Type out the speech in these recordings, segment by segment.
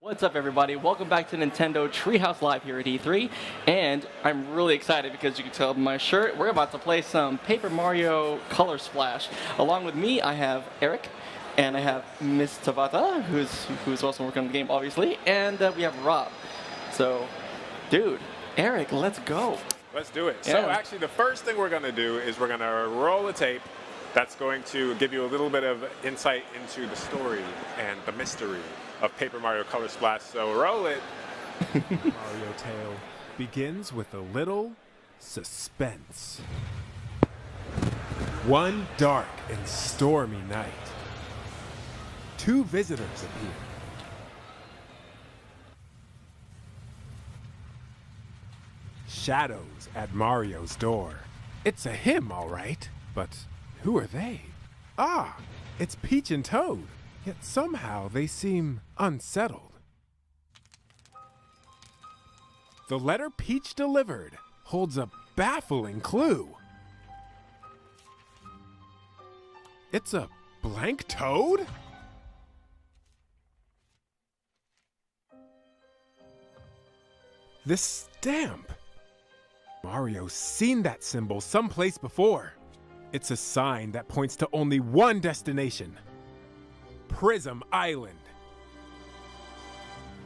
What's up, everybody? Welcome back to Nintendo Treehouse Live here at E3, and I'm really excited because you can tell by my shirt, we're about to play some Paper Mario Color Splash. Along with me, I have Eric, and I have Miss Tabata, who's also working on the game, obviously, and we have Rob. So, dude, Eric, let's go. Let's do it. Yeah. So actually, the first thing we're going to do is we're going to roll a tape that's going to give you a little bit of insight into the story and the mystery of Paper Mario Color Splash. So roll it. Mario Tale begins with a little suspense. One dark and stormy night, two visitors appear. Shadows at Mario's door. It's a him, all right, but who are they? Ah, it's Peach and Toad, yet somehow they seem unsettled. The letter Peach delivered holds a baffling clue. It's a blank toad? This stamp. Mario's seen that symbol someplace before. It's a sign that points to only one destination: Prism Island.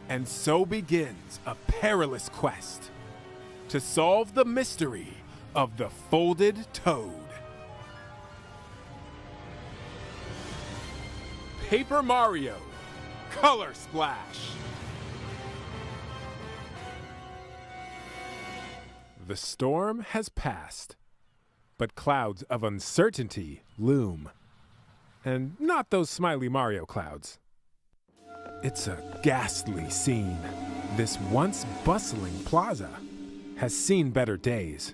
And so begins a perilous quest to solve the mystery of the folded toad. Paper Mario Color Splash. The storm has passed, but clouds of uncertainty loom. And not those smiley Mario clouds. It's a ghastly scene. This once bustling plaza has seen better days.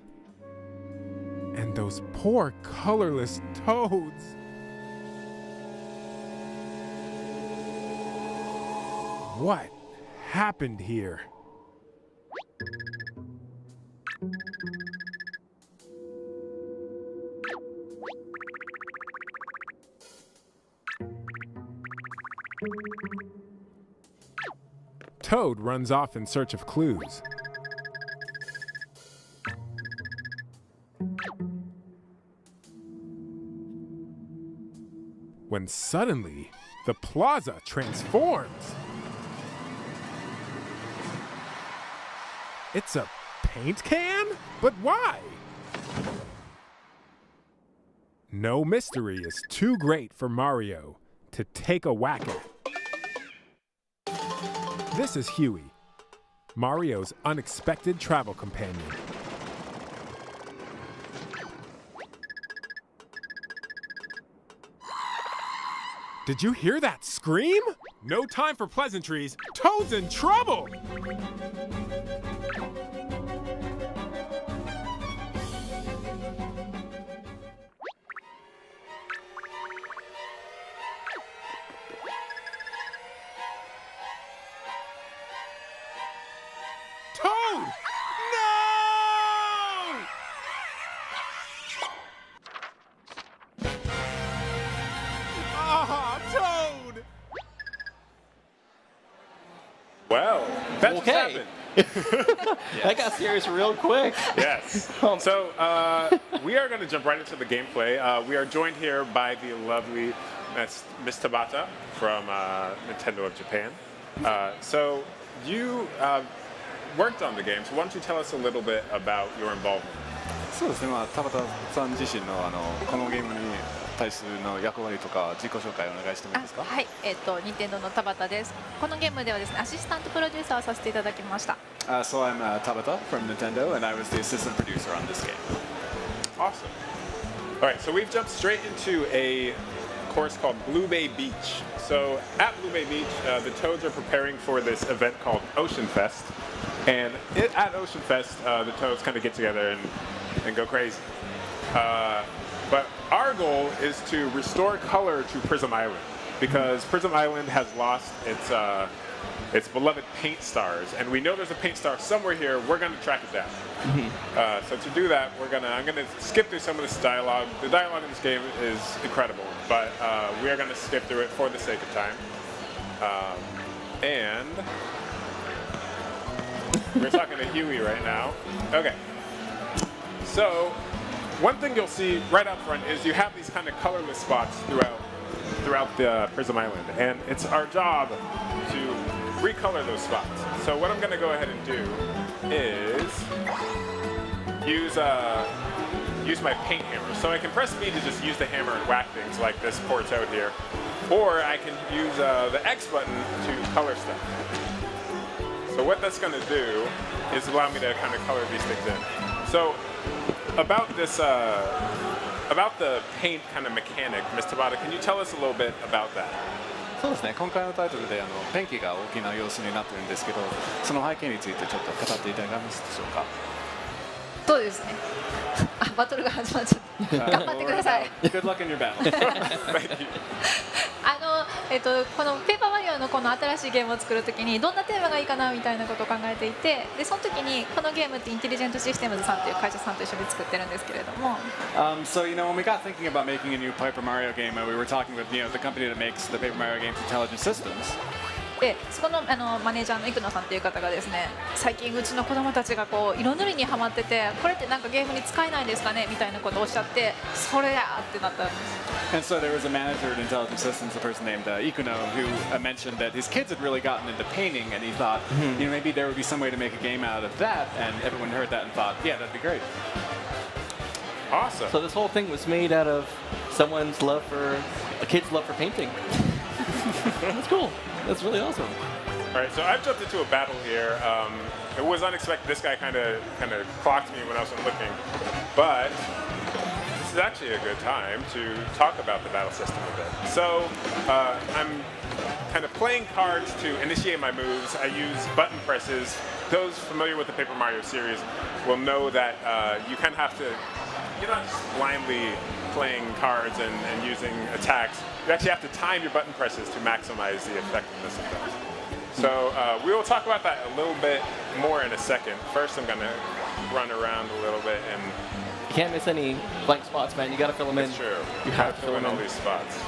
And those poor colorless toads. What happened here? Toad runs off in search of clues. When suddenly, the plaza transforms. It's a paint can? But why? No mystery is too great for Mario to take a whack at. This is Huey, Mario's unexpected travel companion. Did you hear that scream? No time for pleasantries. Toad's in trouble! Toad! No! Ah, Toad! Well, that just Okay. happened. That got serious real quick. Yes. So we are going to jump right into the gameplay. We are joined here by the lovely Miss Tabata from Nintendo of Japan. So you worked on the game, so why don't you tell us a little bit about your involvement? そうですね、田畑さん自身のこのゲームに対するの役割とか自己紹介をお願いしてもいいですか。はい、任天堂の田畑です。このゲームではですね、アシスタントプロデューサーをさせていただきました。So I'm Tabata from Nintendo, and I was the assistant producer on this game. Awesome. All right, so we've jumped straight into a course called Blue Bay Beach. So at Blue Bay Beach, the Toads are preparing for this event called Ocean Fest. And at Ocean Fest, the Toads kind of get together and go crazy. But our goal is to restore color to Prism Island, because Prism Island has lost its beloved paint stars, and we know there's a paint star somewhere here. We're going to track it down. So to do that, I'm going to skip through some of this dialogue. The dialogue in this game is incredible, but we are going to skip through it for the sake of time. And we're talking to Huey right now. Okay. So one thing you'll see right up front is you have these kind of colorless spots throughout the Prism Island, and it's our job to recolor those spots. So what I'm going to go ahead and do is use my paint hammer. So I can press B to just use the hammer and whack things like this poor toad here, or I can use the X button to color stuff. So what that's going to do is allow me to kind of color these things in. So about this, about the paint kind of mechanic, Ms. Tabata, can you tell us a little bit about that? そうですね、今回のタイトルでペンキが大きな要素になってるんですけど、その背景についてちょっと語っていただけますでしょうか。そうですね。あ、バトルが始まっちゃった。頑張ってください。Good luck in your battle. Thank you. このペーパーマリオのこの新しいゲームを作るときにどんなテーマがいいかなみたいなことを考えていて、でその時にこのゲームってインテリジェントシステムズさんという会社さんと一緒に作ってるんですけれども、So when we got thinking about making a new Paper Mario game, we were talking with the company that makes the Paper Mario games, Intelligent Systems. でそこのマネージャーの生野さんという方がですね、最近うちの子供たちがこう色塗りにハマってて、これってなんかゲームに使えないですかねみたいなことをおっしゃって、それやってなったんです。And so there was a manager at Intelligent Systems, a person named Ikuno, who mentioned that his kids had really gotten into painting, and he thought, maybe there would be some way to make a game out of that. And everyone heard that and thought, yeah, that'd be great. Awesome. So this whole thing was made out of someone's love for a kid's love for painting. That's cool. That's really awesome. All right, so I've jumped into a battle here. It was unexpected. This guy kind of clocked me when I wasn't looking, but this is actually a good time to talk about the battle system a bit. So I'm kind of playing cards to initiate my moves. I use button presses. Those familiar with the Paper Mario series will know that you kind of have to, you're not just blindly playing cards and using attacks. You actually have to time your button presses to maximize the effectiveness of those. So we will talk about that a little bit more in a second. First, I'm going to run around a little bit and... You can't miss any blank spots, man. You got to fill them in. It's true. You have to fill in all these spots.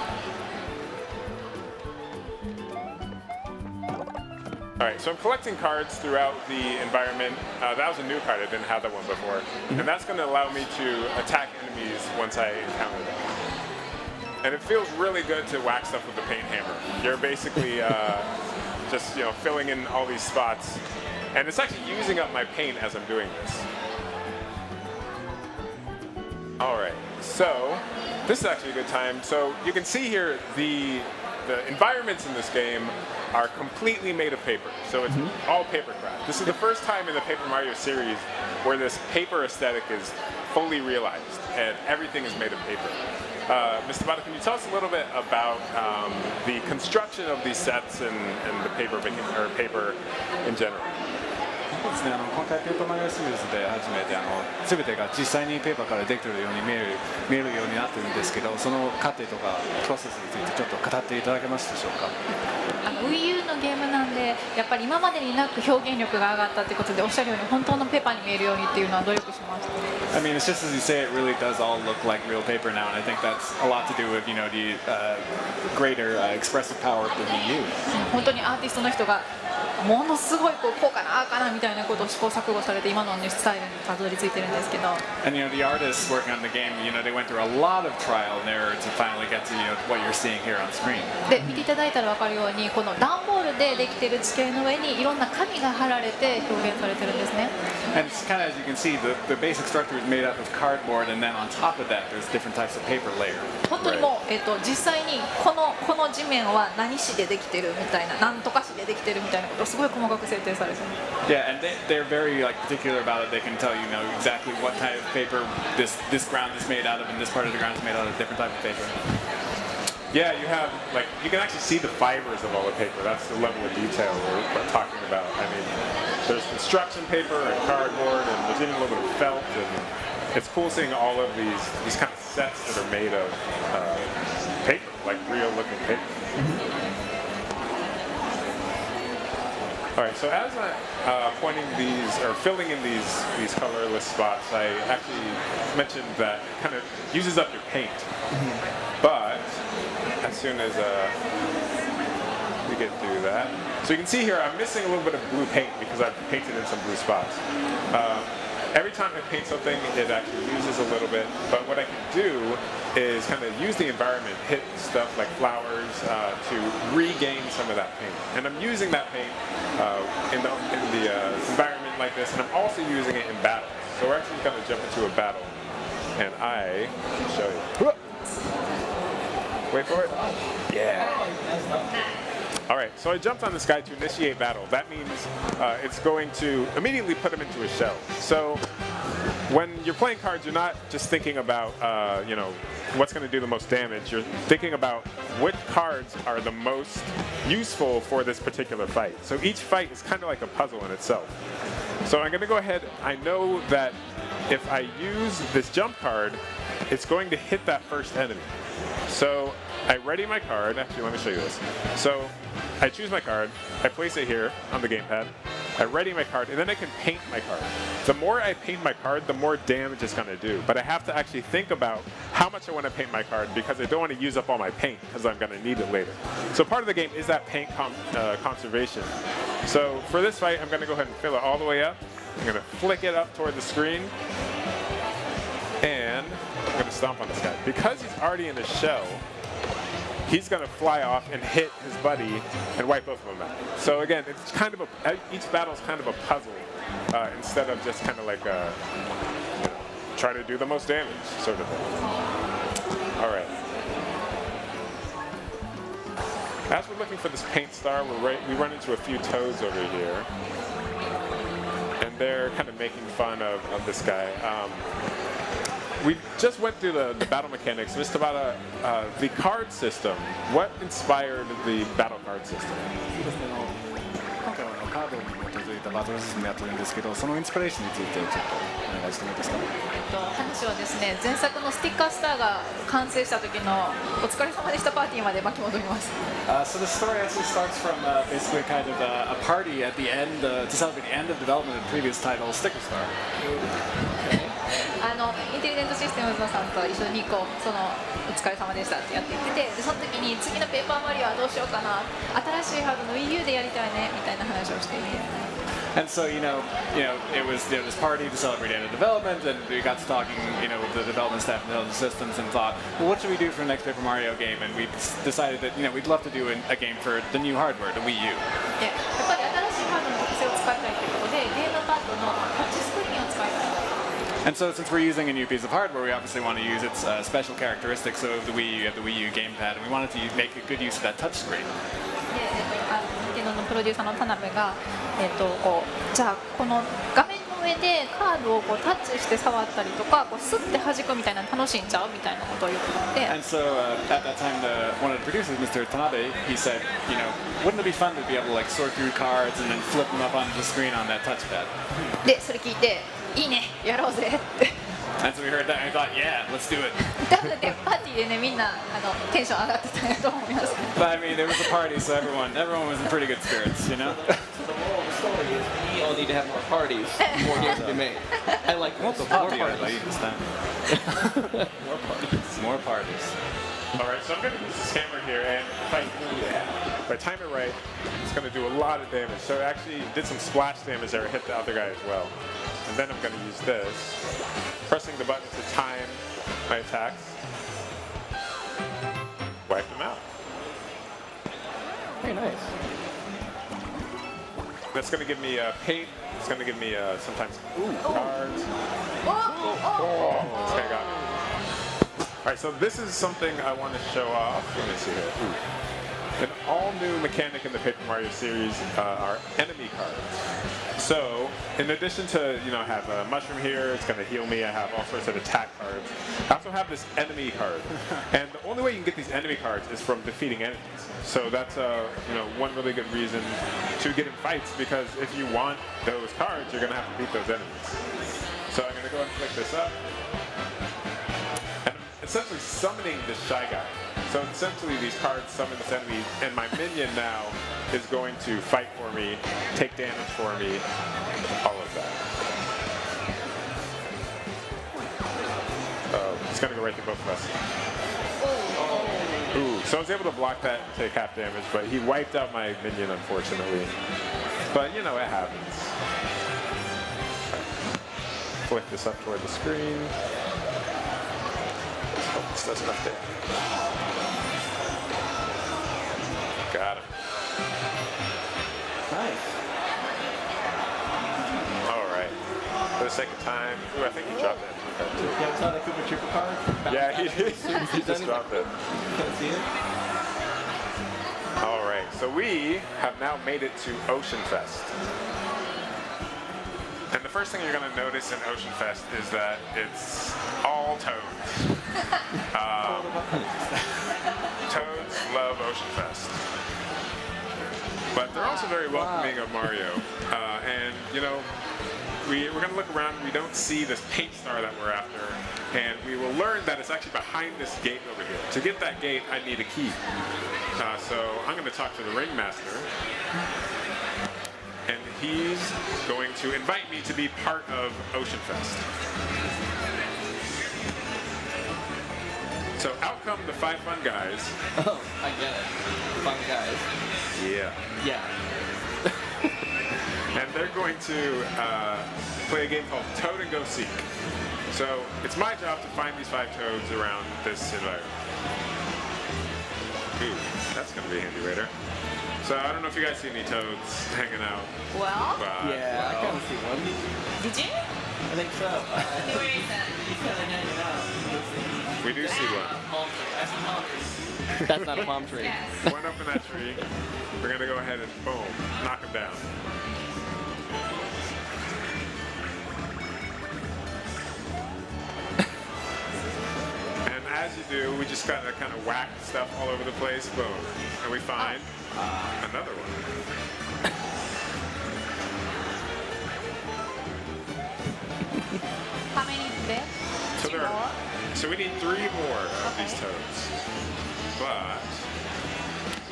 All right, so I'm collecting cards throughout the environment. That was a new card. I didn't have that one before. And that's going to allow me to attack enemies once I encounter them. And it feels really good to whack stuff with the paint hammer. You're basically just filling in all these spots. And it's actually using up my paint as I'm doing this. All right, so this is actually a good time. So you can see here the environments in this game are completely made of paper. So it's all paper craft. This is the first time in the Paper Mario series where this paper aesthetic is fully realized and everything is made of paper. Mr. Bada, can you tell us a little bit about the construction of these sets and the paper in general? そうですね、今回ペーパーマリオシリーズで初めて全てが実際にペーパーからできているように見えるようになってるんですけど、その過程とかプロセスについてちょっと語っていただけますでしょうか。Wii U のゲームなんで、やっぱり今までになく表現力が上がったってことで、おっしゃるように本当のペーパーに見えるようにっていうのは努力しました。I mean, it's just as you say, it really does all look like real paper now, and I think that's a lot to do with the greater expressive power of the Wii U. 本当にアーティストの人がものすごいこうかなああかなみたいなことを試行錯誤されて今のスタイルにたどり着いてるんですけど。And the artists working on the game, they went through a lot of trial and error to finally get to what you're seeing here on screen. で見ていただいたら分かるように、この段ボールでできている地形の上にいろんな紙が貼られて表現されてるんですね。And it's kind of, as you can see, the basic structure is made up of cardboard, and then on top of that, there's different types of paper layer. 本当にもう、実際にこの地面は何紙でできてるみたいな、なんとか紙でできてるみたいなことをすごい細かく設定されてる。Yeah, and they're very particular about it. They can tell exactly what type of paper this ground is made out of, and this part of the ground is made out of a different type of paper. Yeah, you can actually see the fibers of all the paper. That's the level of detail we're talking about. I mean, there's construction paper and cardboard, and there's even a little bit of felt, and it's cool seeing all of these kind of sets that are made of paper, like real-looking paper. All right, so as I'm pointing these or filling in these colorless spots, I actually mentioned that it kind of uses up your paint. But as soon as we get through that. So you can see here I'm missing a little bit of blue paint because I've painted in some blue spots. Every time I paint something, it actually uses a little bit, but what I can do is kind of use the environment, hit stuff like flowers to regain some of that paint. And I'm using that paint in the environment like this, and I'm also using it in battle. So we're actually going to jump into a battle, and I can show you. Wait for it. Yeah. All right, so I jumped on this guy to initiate battle. That means it's going to immediately put him into a shell. So when you're playing cards, you're not just thinking about, what's going to do the most damage. You're thinking about what cards are the most useful for this particular fight. So each fight is kind of like a puzzle in itself. So I'm going to go ahead. I know that if I use this jump card, it's going to hit that first enemy. So I ready my card. Actually, let me show you this. So I choose my card. I place it here on the gamepad. I ready my card, and then I can paint my card. The more I paint my card, the more damage it's going to do. But I have to actually think about how much I want to paint my card because I don't want to use up all my paint because I'm going to need it later. So part of the game is that paint conservation. So for this fight, I'm going to go ahead and fill it all the way up. I'm going to flick it up toward the screen. And I'm going to stomp on this guy. Because he's already in the shell, he's going to fly off and hit his buddy and wipe both of them out. So again, it's kind of each battle is kind of a puzzle instead of just kind of like try to do the most damage sort of thing. All right. As we're looking for this paint star, we run into a few toads over here. And they're kind of making fun of this guy. We just went through the battle mechanics. Mr. Tabata, the card system, what inspired the battle card system? 今回はカードに基づいたバトルシステムやってるんですけど、そのインスピレーションについてちょっとお願いしてもいいですか。話はですね、前作のスティッカースターが完成した時のお疲れ様でしたパーティーまで巻き戻ります。So the story actually starts from basically kind of a party at the end to celebrate the end of development of the previous title, Sticker Star. インテリジェントシステムズのさんと一緒にお疲れ様でしたってやっていってて、でその時に次のペーパーマリオはどうしようかな、新しいハードの Wii U でやりたいねみたいな話をしていて。And so it was this party to celebrate end of development, and we got to talking, with the development staff and the systems, and thought, well, what should we do for the next Paper Mario game? And we decided that we'd love to do a game for the new hardware, the Wii U. でやっぱり新しいハードの特性を使いたいということで、ゲームパッドのタッチスクリーンを使いたい。And so since we're using a new piece of hardware, we obviously want to use its special characteristics. So the Wii U, you have the Wii U gamepad, and we wanted to make a good use of that touch screen. で、任天堂のプロデューサーの田辺が、じゃあこの画面の上でカードをタッチして触ったりとか、スッて弾くみたいなの楽しいんちゃうみたいなことを言ってて。And so at that time, one of the producers, Mr. Tanabe, he said, wouldn't it be fun to be able to like sort through cards and then flip them up onto the screen on that touchpad? で、それ聞いて、いいね、やろうぜって。And so we heard that and we thought, yeah, let's do it. 多分ね、パーティーでね、みんなテンション上がってたんやと思います。But I mean, it was a party, so everyone was in pretty good spirits, So the moral of the story is we all need to have more parties, more games to be made. I like this. More parties. More parties. More parties. All right, so I'm going to use this hammer here, and if I time it right, it's going to do a lot of damage. So it actually did some splash damage there, hit the other guy as well. And then I'm going to use this, pressing the button to time my attacks. Wipe them out. Very nice. That's going to give me paint. It's going to give me sometimes cards. This guy got me. All right, so this is something I want to show off. Let me see here. An all-new mechanic in the Paper Mario series are enemy cards. So, in addition to have a mushroom here, it's going to heal me. I have all sorts of attack cards. I also have this enemy card, and the only way you can get these enemy cards is from defeating enemies. So that's one really good reason to get in fights, because if you want those cards, you're going to have to beat those enemies. So I'm going to go ahead and flick this up. And I'm essentially summoning this Shy Guy. So essentially these cards summon this enemy, and my minion now is going to fight for me, take damage for me, all of that. It's going to go right through both of us. Ooh, So I was able to block that and take half damage, but he wiped out my minion, unfortunately. But, you know, it happens. Flick this up toward the screen. Hope this does enough damage. Got him. Nice. All right. For the sake of time, ooh, I think he dropped that card too. Yeah, we saw the Koopa Troopa card. Yeah, he did. As soon as He he's done, just he's dropped it. Can't see it. All right, so we have now made it to Ocean Fest. And the first thing you're going to notice in Ocean Fest is that it's all toads. Toads love Ocean Fest. But they're also very welcoming of Mario. And, you know, we're going to look around. We don't see this paint star that we're after. And we will learn that it's actually behind this gate over here. To get that gate, I need a key. So I'm going to talk to the ringmaster. And he's going to invite me to be part of Ocean Fest. So out come the 5 fun guys. Oh, I get it. Fun guys. Yeah. Yeah. And they're going to play a game called Toad and Go Seek. So it's my job to find these 5 toads around this environment. Ooh, that's going to be handy later. So I don't know if you guys see any toads hanging out. Well, But, Yeah, I kind of see one. did you? I think so. Where is that? He's kind of hanging out. we do see one. Palm tree. I see palm tree. That's not a palm tree. Yes. One up in that tree. We're going to go ahead and boom, knock him down. And as you do, we just gotta kind of whack stuff all over the place, boom. And we find another one. How many today? So, Two there more? so we need 3 more of these Okay. toads. But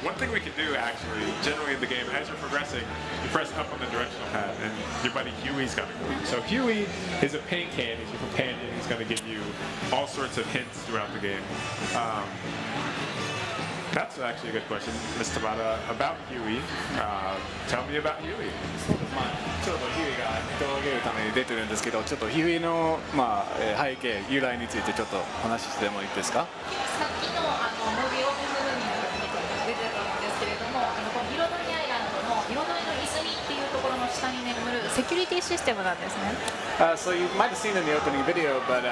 one thing we can do actually, generally in the game, as you're progressing, you press up on the directional pad and your buddy Huey's gonna go. So Huey is a paint can, he's your companion, he's gonna give you all sorts of hints throughout the game. That's actually a good question, Ms. Tabata, about Huey. Tell me about Huey. そうです、まあ、ちょっとヒューイが人を上げるために出てるんですけど、ちょっとヒューイの、まあ背景、由来についてちょっと話してもいいですか？さっきのムービーオープンムービーの時に出てたんですけれども、この彩りアイランドの彩りの泉っていうところの下に眠るセキュリティシステムなんですね。So you might have seen in the opening video, but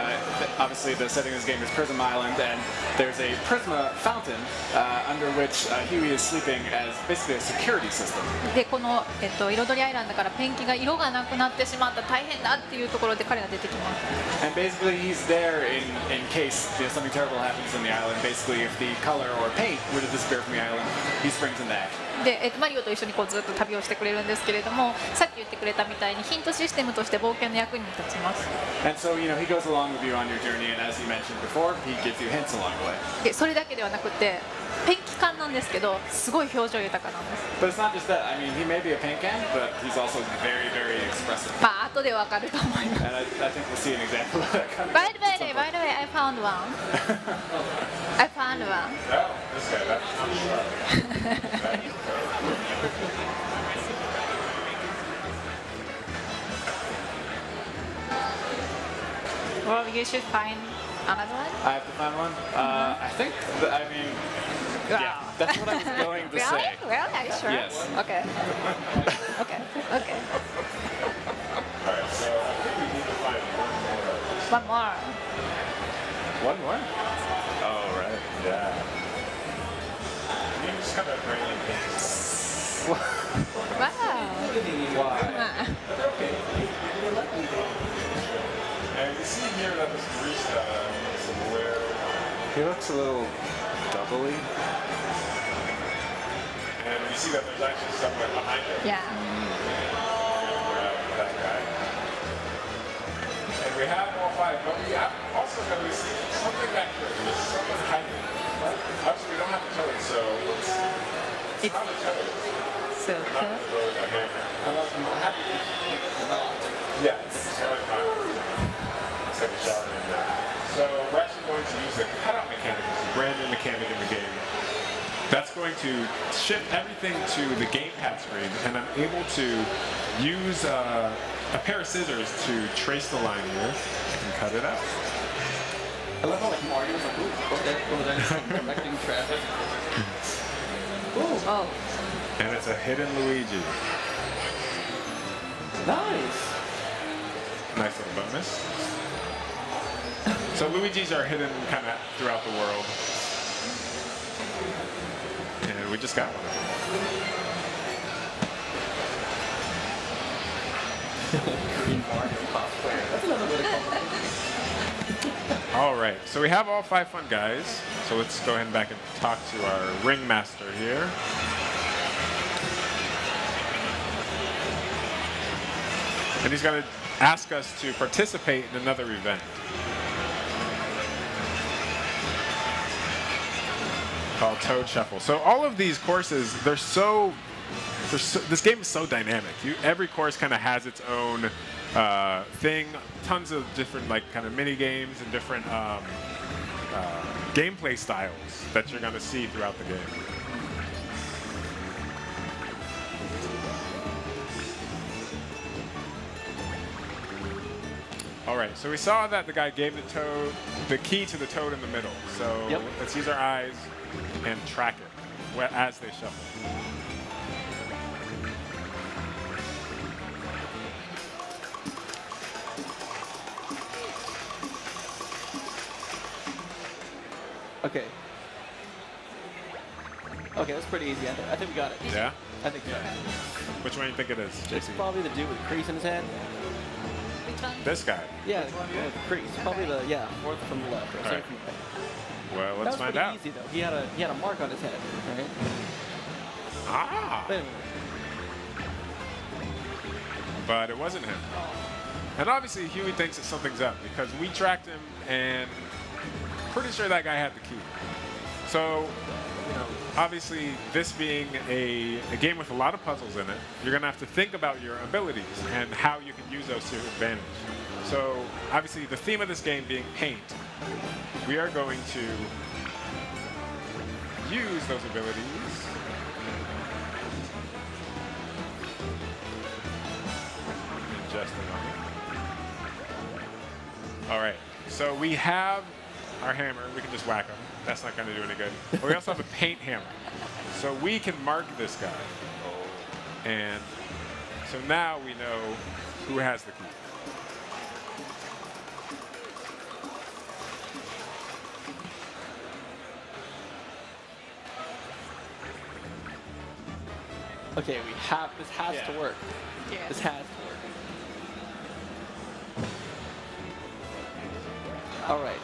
obviously the setting of this game is Prism Island, and there's a Prisma fountain under which Huey is sleeping as basically a security system. でこの、彩りアイランドからペンキが色がなくなってしまった大変だっていうところで彼が出てきます。 And basically he's there in case something terrible happens in the island. Basically, if the color or paint were to disappear from the island, he springs into action. で、マリオと一緒にこうずっと旅をしてくれるんですけれども、さっき言ってくれたみたいにヒントシステムとして冒険の役に立ちます。 And so, you know, he goes along with you on your journey, and as you mentioned before, he gives you hints along the way. でそれだけではなくてペンキ缶なんですけどすごい表情豊かなんです。 But it's not just that. I mean, he may be a paint can, but he's also very, very expressive. まあ後でわかると思います。 And I think we'll see an example of that coming. By the way, I found one. I found one. Oh, this guy, that's Well, you should find another one. I have to find one. I think. I mean, yeah, that's what I was going to Really? say. Really? Are you sure? Yes. Okay. Okay. Okay. Alright, so I think we need to find One more. One more. Oh, right. Yeah. You just kind of bring in things. Wow. Why? And you see here that this barista is aware. He looks a little doubly. And you see that there's actually someone behind him. Yeah. That guy. And we have all 5, but we have also noticed something back here. There's someone hiding. Obviously, we don't have to tell it, so it's not a toad. So Not cool. a toad, a hammer. Yeah, it's like it's like a shower in there. So we're actually going to use the cutout mechanic. It's a brand new mechanic in the game. that's going to shift everything to the gamepad screen, and I'm able to use a pair of scissors to trace the line here and cut it out. I love how like Mario's like, ooh, okay, over there, just directing traffic. Ooh, Oh, And it's a hidden Luigi. nice. Nice little bonus. So Luigi's are hidden kind of throughout the world. And we just got one of them. Green Mario cosplayer. That's another way to call it. All right, so we have all 5 fun guys. So let's go ahead and back and talk to our ringmaster here. And he's going to ask us to participate in another event called Toad Shuffle. So all of these courses, this game is so dynamic. Every course kind of has its own thing, tons of different like kind of mini games and different gameplay styles that you're going to see throughout the game. All right, so we saw that the guy gave the toad the key to the toad in the middle. So Yep. let's use our eyes and track it as they shuffle. Okay. Okay, that's pretty easy. I think we got it. Yeah? I think so. Which one do you think it is, It's JC? probably the dude with the crease in his head. which one? This guy. Yeah, the one with the crease. Probably the fourth from the left. Or All right. second from the right. Well, That let's was find pretty out. easy though. He had a mark on his head, right? Ah! But anyway, But it wasn't him. And obviously, Huey thinks that something's up because we tracked him and pretty sure that guy had the key. So, obviously, this being a game with a lot of puzzles in it, you're going to have to think about your abilities and how you can use those to your advantage. So, obviously, the theme of this game being paint, we are going to use those abilities. In just a moment. All right, so we have our hammer. We can just whack him. That's not going to do any good. But we also have a paint hammer. So we can mark this guy. And so now we know who has the key. okay, this has Yeah. to work. Yes. This has to work. All right.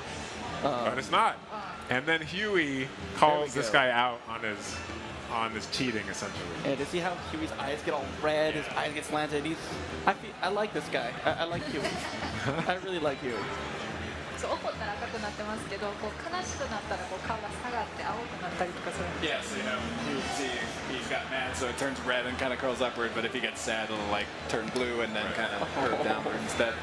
But it's not. And then Huey calls this go. guy out on his cheating, essentially. And to see how Huey's eyes get all red, his eyes get slanted. I like this guy. I like Huey. I really like Huey. そう怒ったら赤くなってますけど、こう悲しくなったらこう顔が下がって青くなったりとかする。 Yeah, so you would see he's got mad, so it turns red and kind of curls upward. But if he gets sad, it'll like turn blue and then kind of curve downward instead.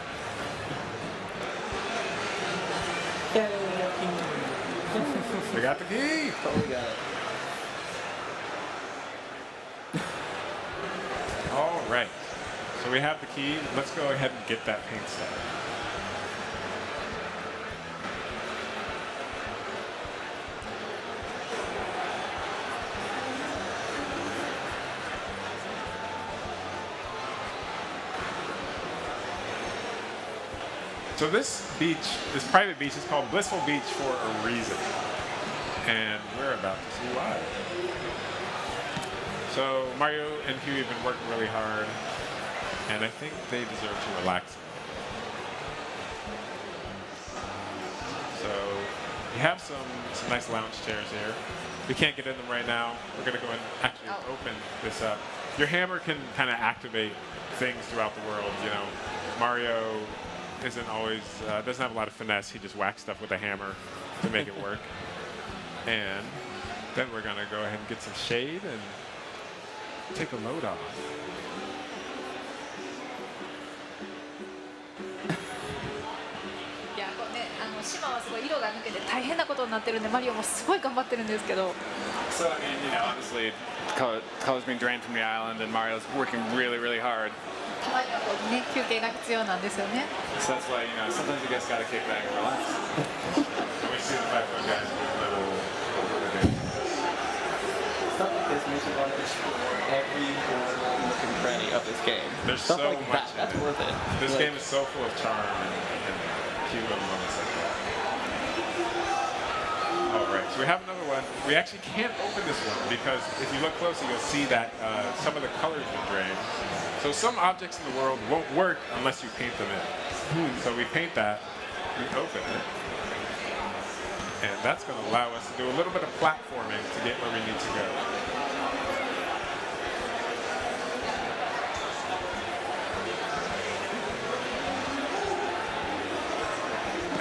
We got the key. Totally got it. All right. So we have the key. Let's go ahead and get that paint set. So this beach, this private beach, is called Blissful Beach for a reason. And we're about to see why. So Mario and Huey have been working really hard, and I think they deserve to relax. So we have some nice lounge chairs here. We can't get in them right now. We're gonna go and actually open this up. Your hammer can kind of activate things throughout the world. Mario isn't always doesn't have a lot of finesse. He just whacks stuff with a hammer to make it work. And then we're gonna go ahead and get some shade and take a load off. いやこうね、島はすごい色が抜けて大変なことになってるんでマリオもすごい頑張ってるんですけど So I mean, you know, obviously, color's being drained from the island, and Mario's working really, really hard. たまにはこう、ね、休憩が必要なんですよね So that's why, you know, sometimes you guys gotta kick back and relax. We see the 5-foot guys do a little. Stuff like this makes you want to explore every nook and cranny of this game. There's Stuff so like much that. That's in it. worth it. This Like, game is so full of charm and cute little moments like that. All right, so we have another one. We actually can't open this one because if you look closely, you'll see that some of the colors are drained. So some objects in the world won't work unless you paint them in. So we paint that, we open it, and that's going to allow us to do a little bit of platforming to get where we need to go.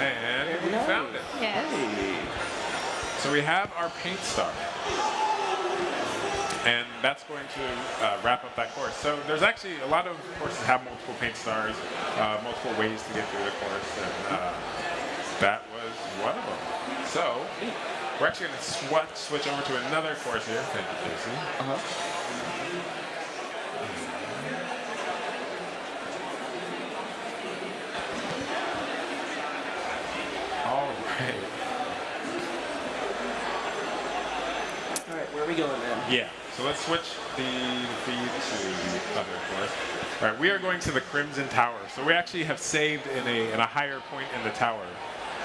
And we found it. Yes. So we have our paint star. And that's going to wrap up that course. So there's actually a lot of courses have multiple paint stars, multiple ways to get through the course, and that was one of them. So we're actually going to switch over to another course here. Thank you, Casey. All right. All right, where are we going then? Yeah. So let's switch the feed to the other course. All right, we are going to the Crimson Tower. So we actually have saved in a higher point in the tower.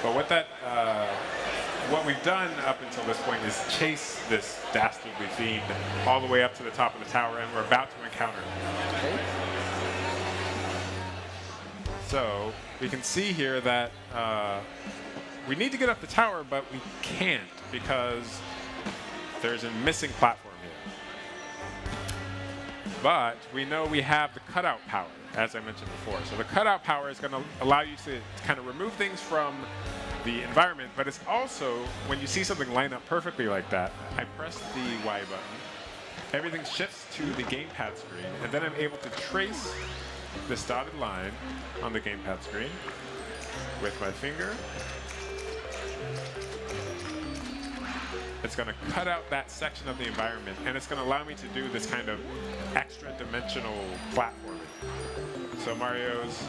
But what we've done up until this point is chase this dastardly fiend all the way up to the top of the tower, and we're about to encounter him. Okay. So we can see here that we need to get up the tower, but we can't because there's a missing platform here. But we know we have the cutout power, as I mentioned before. So the cutout power is going to allow you to kind of remove things from the environment, but it's also, when you see something line up perfectly like that, I press the Y button, everything shifts to the gamepad screen, and then I'm able to trace this dotted line on the gamepad screen with my finger. It's going to cut out that section of the environment, and it's going to allow me to do this kind of extra dimensional platforming. So Mario's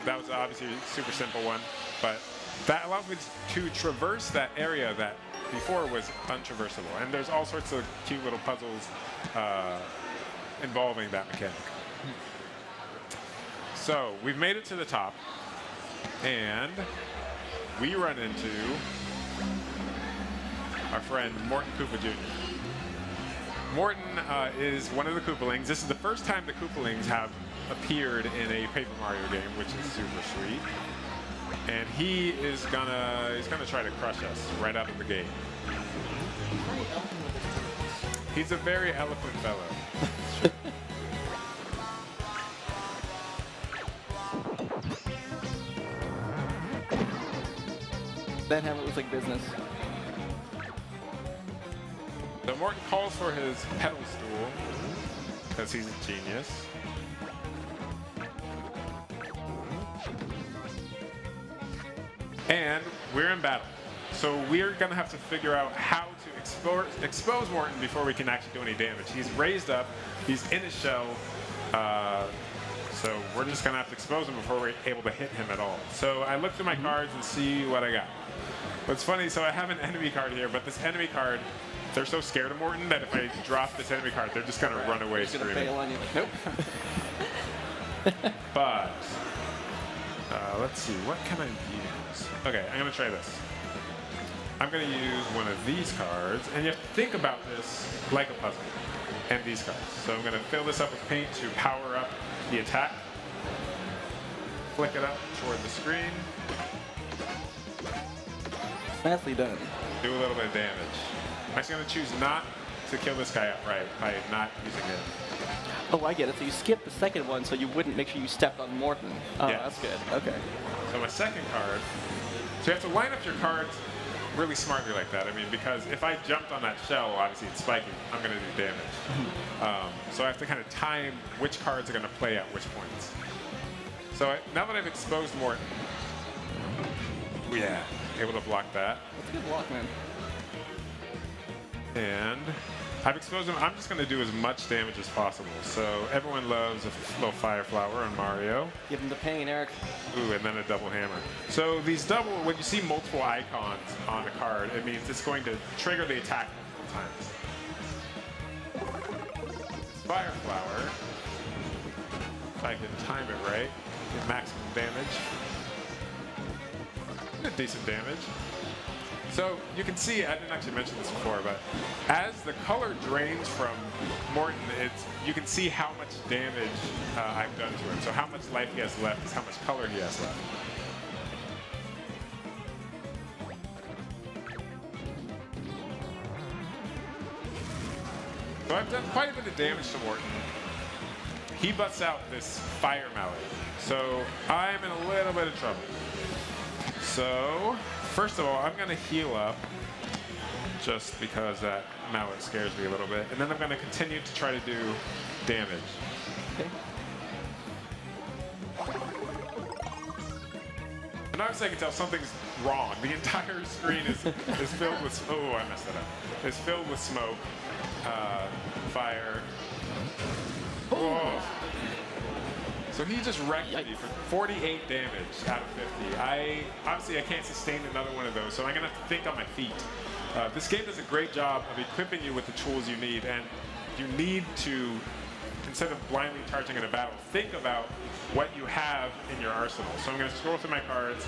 that was obviously a super simple one, but that allows me to traverse that area that before was untraversable. And there's all sorts of cute little puzzles involving that mechanic. So we've made it to the top, and we run into our friend Morton Koopa Jr. Morton is one of the Koopalings. This is the first time the Koopalings have appeared in a Paper Mario game, which is super sweet. And he's gonna try to crush us right out of the gate. He's a very eloquent fellow. That hammer looks like business. So Morton calls for his pedal stool because he's a genius. And we're in battle. So we're going to have to figure out how to expose Morton before we can actually do any damage. He's raised up. He's in his shell. So we're just going to have to expose him before we're able to hit him at all. So I look through my cards and see what I got. What's funny, so I have an enemy card here, but this enemy card, they're so scared of Morton that if I drop this enemy card, they're just going to run away He's gonna screaming. bail on you. Like, nope. But let's see, what can I use? Okay, I'm going to try this. I'm going to use one of these cards, and you have to think about this like a puzzle, and these cards. So I'm going to fill this up with paint to power up the attack. Flick it up toward the screen. Nicely done. Do a little bit of damage. I'm actually going to choose not to kill this guy outright by not using it. Oh, I get it. So you skipped the second one, so you wouldn't make sure you stepped on Morton. Oh, Yes. that's good. Okay. So my second card, so you have to line up your cards really smartly like that. I mean, because if I jumped on that shell, obviously it's spiky, I'm going to do damage. So I have to kind of time which cards are going to play at which points. So now that I've exposed Morton, yeah, able to block that. That's a good block, man. And I've exposed him. I'm just going to do as much damage as possible. So everyone loves a little fire flower on Mario. Give him the pain, Eric. Ooh, and then a double hammer. So these double, when you see multiple icons on a card, it means it's going to trigger the attack multiple times. This fire flower, if I can time it right, get maximum damage. Get decent damage. So you can see, I didn't actually mention this before, but as the color drains from Morton, you can see how much damage I've done to him. So how much life he has left is how much color he has left. So I've done quite a bit of damage to Morton. He busts out this fire mallet. So I'm in a little bit of trouble. So first of all, I'm going to heal up just because that mallet scares me a little bit. And then I'm going to continue to try to do damage. Okay. And obviously I can tell something's wrong. The entire screen is filled with, oh, I messed that up. It's filled with smoke, fire. Whoa. So he just wrecked me for 48 damage out of 50. Obviously I can't sustain another one of those, so I'm gonna have to think on my feet. This game does a great job of equipping you with the tools you need, and you need to, instead of blindly charging in a battle, think about what you have in your arsenal. So I'm gonna scroll through my cards,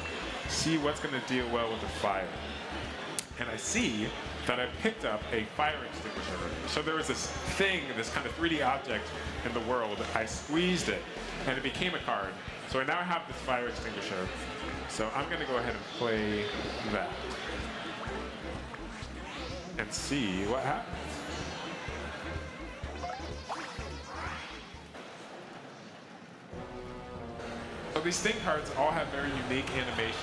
see what's gonna deal well with the fire. And I see that I picked up a fire extinguisher earlier. So there was this thing, this kind of 3D object in the world. I squeezed it, and it became a card. So I now have this fire extinguisher. So I'm going to go ahead and play that and see what happens. So these thing cards all have very unique animations.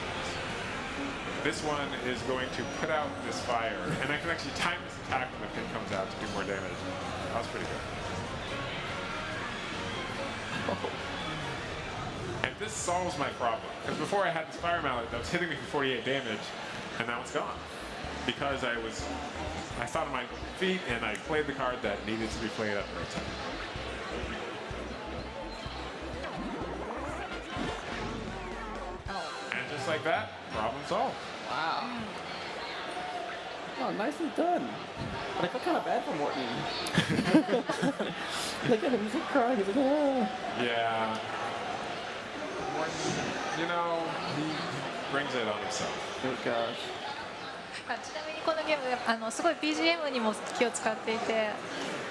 This one is going to put out this fire, and I can actually time this attack when the pin comes out to do more damage. That was pretty good. And this solves my problem, because before I had this fire mallet that was hitting me for 48 damage, and now it's gone. Because I thought on my feet, and I played the card that needed to be played at the right time. And just like that, problem solved. Wow. Oh, nicely done. But I feel kind of bad for Morton. Look at him, he's like crying. He's like, ah. Yeah. You know, he brings it on himself. Oh gosh. ちなみにこのゲームすごい BGM にも気を使っていて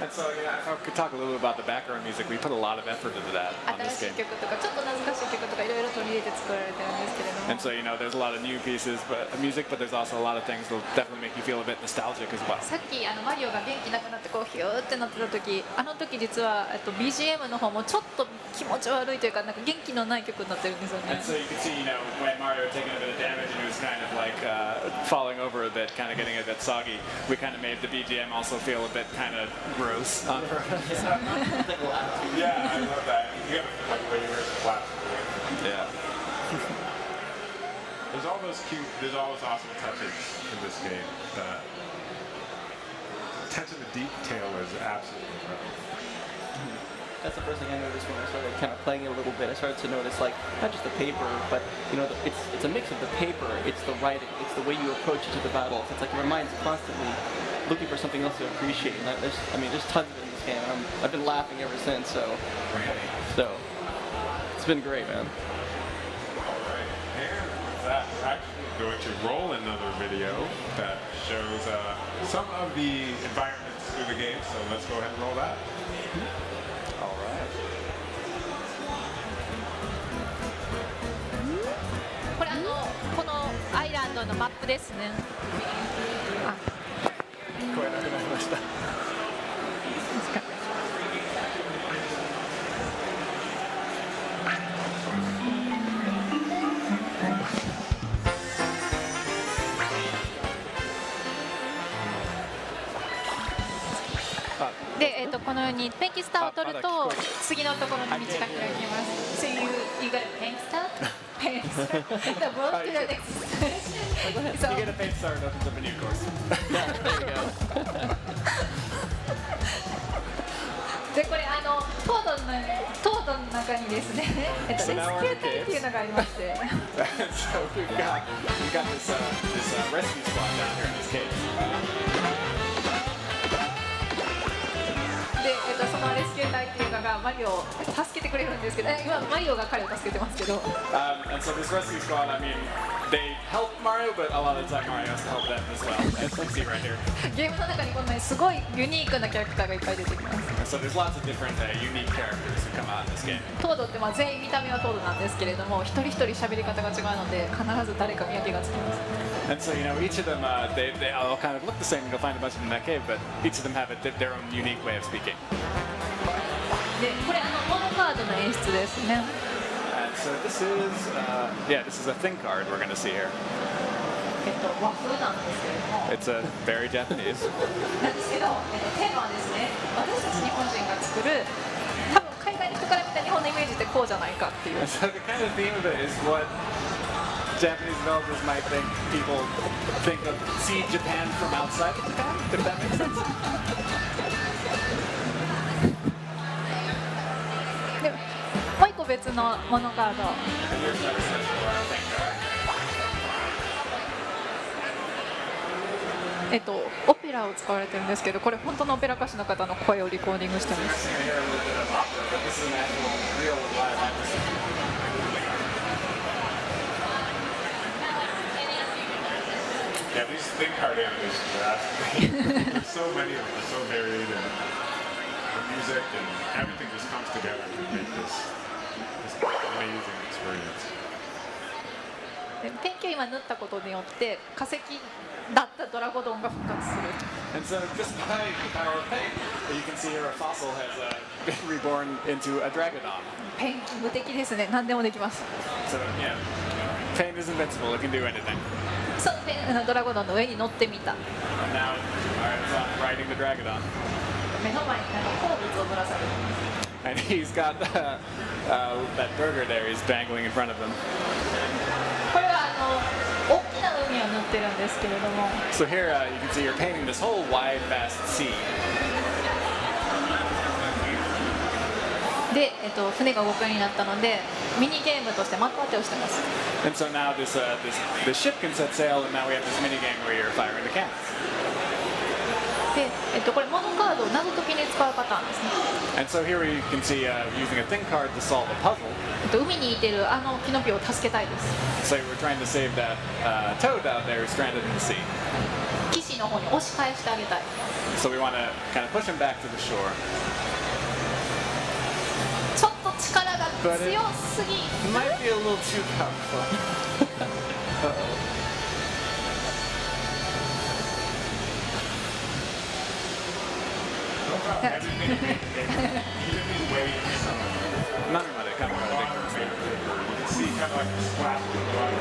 And so, yeah, if I could talk a little bit about the background music, we put a lot of effort into that on this 新しい game. 曲とかちょっと懐かしい曲とかいろいろ取り入れて作られてるんですけれども And so, there's a lot of new pieces, but music, but there's also a lot of things that'll definitely make you feel a bit nostalgic as well. さっきマリオが元気なくなってこうヒューってなってた時時実はBGM の方もちょっと気持ち悪いというかなんか元気のない曲になってるんですよね And so you can see, when Mario had taken a bit of damage and he was kind of like falling over a bit, kind of getting a bit soggy, we kind of made the BGM also feel a bit kind of gross on purpose. Yeah, I love that. You have like layers of flaps. Yeah. There's all those awesome touches in this game. The attention to detail is absolutely incredible. That's the first thing I noticed when I started kind of playing it a little bit. I started to notice like not just the paper, but it's a mix of the paper, it's the writing, it's the way you approach it to the battle. It's like your mind's constantly looking for something else to appreciate. And there's tons of it in this game. I've been laughing ever since. So it's been great, man. All right, and with that, we're actually going to roll another video that shows some of the environments through the game. So let's go ahead and roll that. All right. これこのアイランドのマップですねあ聞こえなくなりました。で、このようにペンキスターを取ると次のところに道が開きます。So you got pink stuff? Pink stuff? The road to the next station. Go ahead. So- You get a paint star, it opens up a new course. Yeah, there you go. でこれトートの中にですね、レスキュー隊っていうのがありまして、 So we've got this rescue squad down here in this cave. でそのレスキュー隊っていうのがマリオを助けてくれるんですけど、今マリオが彼を助けてますけど、 And so this rescue squad, I mean, they help Mario, but a lot of the time Mario has to help them as well. As you can see right here. ゲームの中にこんなにすごいユニークなキャラクターがいっぱい出てきます。 And so there's lots of different unique characters who come out in this game. トードって全員見た目はトードなんですけれども、一人一人喋り方が違うので必ず誰か見分けがつきます。 And so, you know, each of them, they all kind of look the same. You'll find a bunch of them in that cave, but each of them have their own unique way of speaking. でこれモノカードの演出ですね。 And so this is a thing card we're going to see here. 和風なんですけれども、 It's very Japanese. なんですけど、テーマはですね、私たち日本人が作る、多分海外の人から見た日本のイメージってこうじゃないかっていう。 And so the kind of theme of it is what Japanese developers might think people see Japan from outside of Japan, if that makes sense. でもう一個別のモノカード。 And here's another set for our thing card. オペラを使われてるんですけど、これ本当のオペラ歌手の方の声をリコーディングしてま You're す。 seeing here a little bit of opera, but this is an actual real live opera. Yeah, these thing card animations are absolutely. There's so many of them. They're so varied, and the music and everything just comes together to make this amazing experience. でペンキを今塗ったことによって化石だったドラゴドンが復活する。 And so just by the power of paint, you can see here a fossil has been reborn into a dragodon. ペンキ無敵ですね。何でもできます。 So yeah, paint is invincible. It can do anything. そうドラゴドンの上に乗ってみた。 And now it's on riding the dragodon. 目の前に鉱物をぶら下げてます。 And he's got that burger there. He's dangling in front of him. これは大きな海を塗ってるんですけれども、 So here you can see you're painting this whole wide, vast sea. で、船が動くようになったのでミニゲームとして幕当てをしてます。 And so now this ship can set sail, and now we have this mini game where you're firing the cannons. で、これモノカードを謎解きに使うパターンですね。 And so here you can see using a thing card to solve a puzzle. 海にいてるキノピオを助けたいです。 So we're trying to save that toad out there who's stranded in the sea. 岸の方に押し返してあげたい。 So we want to kind of push him back to the shore. ちょっと力が強すぎ。 Might be a little too powerful. Even these waves, 何までカメラでできてますね。 you can see kind of like the splash of the water.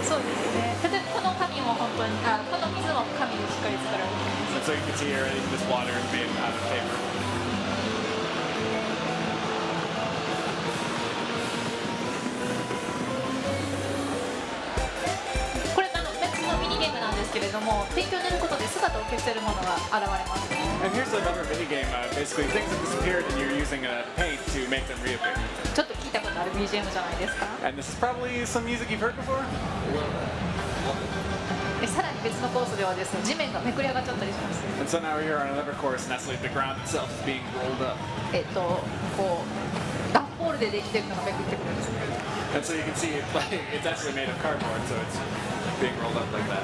そうですね。例えばこの紙も本当にこの水も紙でしっかり作られています。 And so you can see here this water is made out of paper. これ別のミニゲームなんですけれども、ペンキを塗ることで姿を消せるものが現れます。 And here's another mini game. Basically, things have disappeared, and you're using paint to make them reappear. ちょっと聞いたことある BGM じゃないですか。 And this is probably some music you've heard before. さらに別のコースではですね、地面がめくり上がっちゃったりします。 And so now we're here on another course, and actually the ground itself is being rolled up. こう段ボールでできてるのがめくってくるんですね。 And so you can see it's actually made of cardboard, so it's being rolled up like that.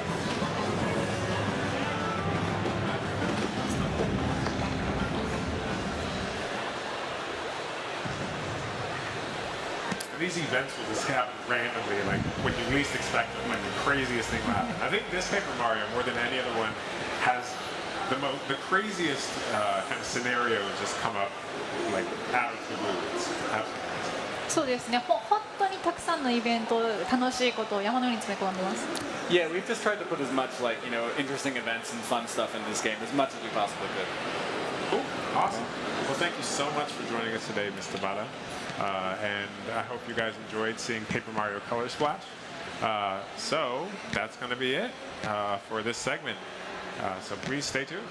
These events will just happen randomly, like when you least expect them, when the craziest thing will happen. I think this Paper Mario, more than any other one, has the craziest kind of scenarios just come up like out of the blue. It's absolutely amazing. そうですね。本当にたくさんのイベント、楽しいことを山のように詰め込んでます。 Yeah, we've just tried to put as much interesting events and fun stuff in this game as much as we possibly could. Cool. Awesome. Well, thank you so much for joining us today, Mr. Bada. And I hope you guys enjoyed seeing Paper Mario Color Splash. So that's going to be it for this segment. So please stay tuned.